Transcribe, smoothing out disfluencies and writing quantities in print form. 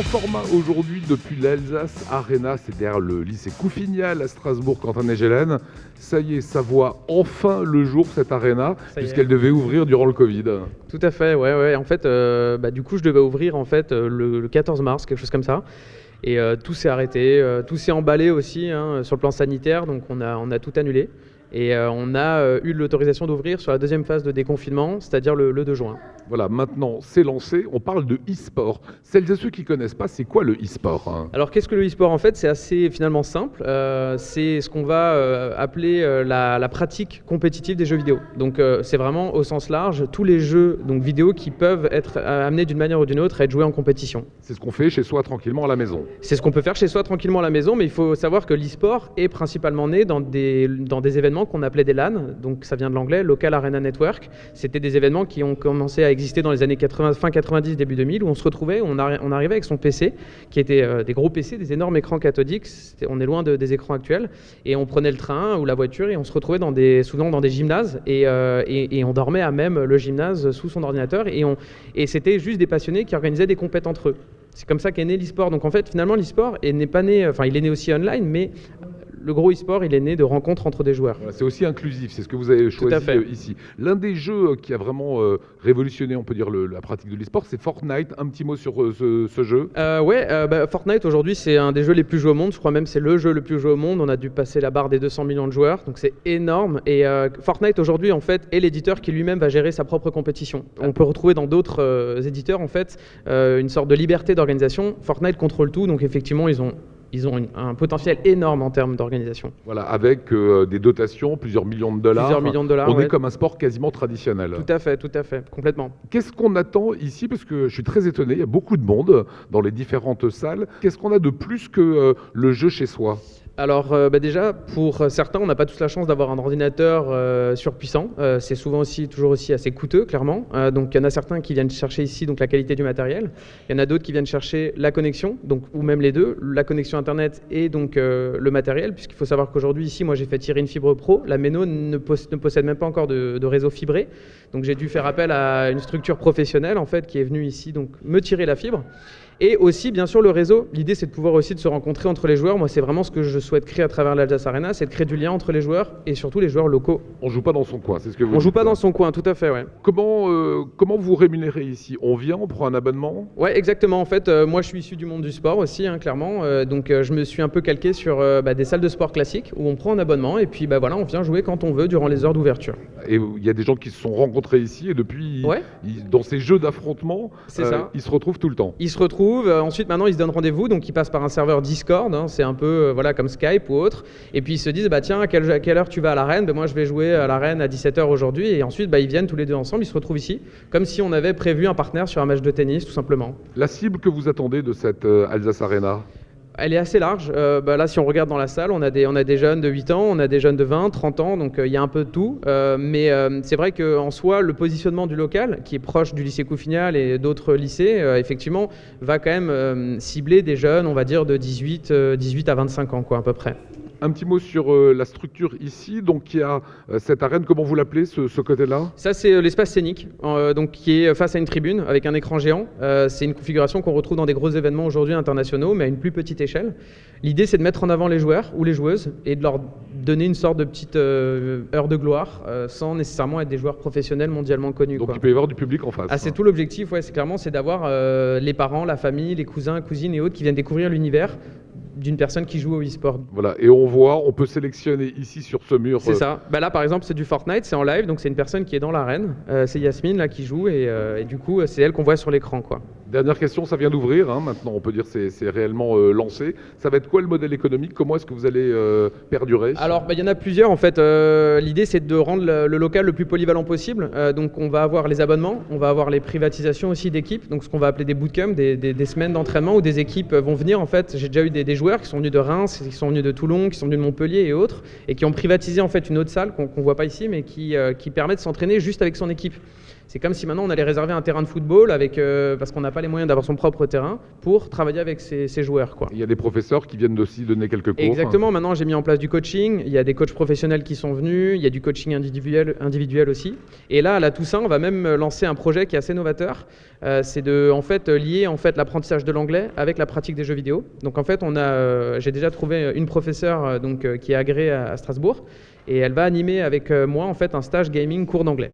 grand format aujourd'hui depuis l'Alsace Arena, c'est derrière le lycée Couffignal à Strasbourg, Quentin et Gélène. Ça y est, ça voit enfin le jour cette arena, puisqu'elle devait ouvrir durant le Covid. Tout à fait, ouais. En fait, du coup, je devais ouvrir le 14 mars, quelque chose comme ça. Et tout s'est arrêté, tout s'est emballé aussi sur le plan sanitaire, donc on a tout annulé. Et on a eu l'autorisation d'ouvrir sur la deuxième phase de déconfinement, c'est-à-dire le 2 juin. Voilà, maintenant c'est lancé, on parle de e-sport. Celles et ceux qui ne connaissent pas, c'est quoi le e-sport ? Alors qu'est-ce que le e-sport ? En fait, c'est assez finalement simple. C'est ce qu'on va appeler la pratique compétitive des jeux vidéo. Donc c'est vraiment au sens large tous les jeux vidéo qui peuvent être amenés d'une manière ou d'une autre à être joués en compétition. C'est ce qu'on fait chez soi tranquillement à la maison. C'est ce qu'on peut faire chez soi tranquillement à la maison, mais il faut savoir que l'e-sport est principalement né dans des événements qu'on appelait des LAN, donc ça vient de l'anglais, Local Arena Network. C'était des événements qui ont commencé à exister dans les années 80, fin 90, début 2000, où on se retrouvait, on arrivait avec son PC, qui étaient des gros PC, des énormes écrans cathodiques, on est loin des écrans actuels, et on prenait le train ou la voiture et on se retrouvait souvent dans des gymnases, et on dormait à même le gymnase sous son ordinateur, et c'était juste des passionnés qui organisaient des compètes entre eux. C'est comme ça qu'est né l'e-sport. Donc en fait, finalement, l'e-sport il est né aussi online, mais le gros e-sport, il est né de rencontres entre des joueurs. Voilà, c'est aussi inclusif, c'est ce que vous avez choisi ici. L'un des jeux qui a vraiment révolutionné, on peut dire, la pratique de l'e-sport, c'est Fortnite. Un petit mot sur ce jeu. Fortnite, aujourd'hui, c'est un des jeux les plus joués au monde. Je crois même que c'est le jeu le plus joué au monde. On a dû passer la barre des 200 millions de joueurs, donc c'est énorme. Et Fortnite, aujourd'hui, en fait, est l'éditeur qui lui-même va gérer sa propre compétition. On peut retrouver dans d'autres éditeurs, en fait, une sorte de liberté d'organisation. Fortnite contrôle tout, donc effectivement, ils ont un potentiel énorme en termes d'organisation. Voilà, avec des dotations, plusieurs millions de dollars. On est comme un sport quasiment traditionnel. Tout à fait, complètement. Qu'est-ce qu'on attend ici ? Parce que je suis très étonné, il y a beaucoup de monde dans les différentes salles. Qu'est-ce qu'on a de plus que le jeu chez soi ? Alors déjà, pour certains, on n'a pas tous la chance d'avoir un ordinateur surpuissant. C'est toujours aussi assez coûteux, clairement. Donc il y en a certains qui viennent chercher ici la qualité du matériel. Il y en a d'autres qui viennent chercher la connexion, ou même les deux, la connexion Internet et le matériel, puisqu'il faut savoir qu'aujourd'hui, ici, moi j'ai fait tirer une fibre pro. La Méno ne possède même pas encore de réseau fibré. Donc j'ai dû faire appel à une structure professionnelle en fait, qui est venue ici me tirer la fibre. Et aussi, bien sûr, le réseau. L'idée, c'est de pouvoir aussi de se rencontrer entre les joueurs. Moi, c'est vraiment ce que je souhaite créer à travers l'Alsace Arena, c'est de créer du lien entre les joueurs et surtout les joueurs locaux. On joue pas dans son coin, c'est ce que vous dites. On joue pas dans son coin, tout à fait, ouais. Comment vous rémunérez ici ? On vient, on prend un abonnement ? Ouais, exactement. En fait, moi, je suis issu du monde du sport aussi, clairement. Donc, je me suis un peu calqué sur des salles de sport classiques où on prend un abonnement et puis, on vient jouer quand on veut durant les heures d'ouverture. Et il y a des gens qui se sont rencontrés ici et depuis, dans ces jeux d'affrontement, ils se retrouvent tout le temps. Ils se retrouvent. Ensuite, maintenant, ils se donnent rendez-vous, donc ils passent par un serveur Discord, c'est un peu comme Skype ou autre, et puis ils se disent, tiens, à quelle heure tu vas à l'arène ? Moi, je vais jouer à l'arène à 17h aujourd'hui, et ensuite, ils viennent tous les deux ensemble, ils se retrouvent ici, comme si on avait prévu un partenaire sur un match de tennis, tout simplement. La cible que vous attendez de cette Alsace Arena ? Elle est assez large. Là, si on regarde dans la salle, on a des jeunes de 8 ans, on a des jeunes de 20, 30 ans, donc il y a un peu de tout. Mais c'est vrai qu'en soi, le positionnement du local, qui est proche du lycée Couffignal et d'autres lycées, effectivement, va quand même cibler des jeunes, on va dire, de 18 à 25 ans, à peu près. Un petit mot sur la structure ici. Donc, il y a cette arène, comment vous l'appelez, ce côté-là ? Ça, c'est l'espace scénique, qui est face à une tribune avec un écran géant. C'est une configuration qu'on retrouve dans des gros événements aujourd'hui internationaux, mais à une plus petite échelle. L'idée, c'est de mettre en avant les joueurs ou les joueuses et de leur donner une sorte de petite heure de gloire sans nécessairement être des joueurs professionnels mondialement connus. Donc, il peut y avoir du public en face. C'est tout l'objectif, c'est d'avoir les parents, la famille, les cousins, cousines et autres qui viennent découvrir l'univers d'une personne qui joue au e-sport. Voilà, et on peut sélectionner ici sur ce mur. C'est ça. Là, par exemple, c'est du Fortnite, c'est en live, donc c'est une personne qui est dans l'arène. C'est Yasmine là qui joue et du coup, c'est elle qu'on voit sur l'écran, Dernière question, ça vient d'ouvrir, maintenant on peut dire que c'est réellement lancé. Ça va être quoi le modèle économique ? Comment est-ce que vous allez perdurer ? Alors, il y en a plusieurs en fait. L'idée, c'est de rendre le local le plus polyvalent possible. Donc, on va avoir les abonnements, on va avoir les privatisations aussi d'équipes, donc ce qu'on va appeler des bootcamps, des semaines d'entraînement où des équipes vont venir. En fait, j'ai déjà eu des joueurs qui sont venus de Reims, qui sont venus de Toulon, qui sont venus de Montpellier et autres, et qui ont privatisé en fait une autre salle qu'on voit pas ici, mais qui permet de s'entraîner juste avec son équipe. C'est comme si maintenant on allait réserver un terrain de football parce qu'on n'a pas les moyens d'avoir son propre terrain pour travailler avec ces joueurs, quoi. Il y a des professeurs qui viennent aussi donner quelques cours. Exactement, maintenant j'ai mis en place du coaching, il y a des coachs professionnels qui sont venus, il y a du coaching individuel aussi. Et là, à la Toussaint, on va même lancer un projet qui est assez novateur. C'est de lier l'apprentissage de l'anglais avec la pratique des jeux vidéo. Donc en fait, j'ai déjà trouvé une professeure qui est agréée à Strasbourg et elle va animer avec moi en fait un stage gaming cours d'anglais.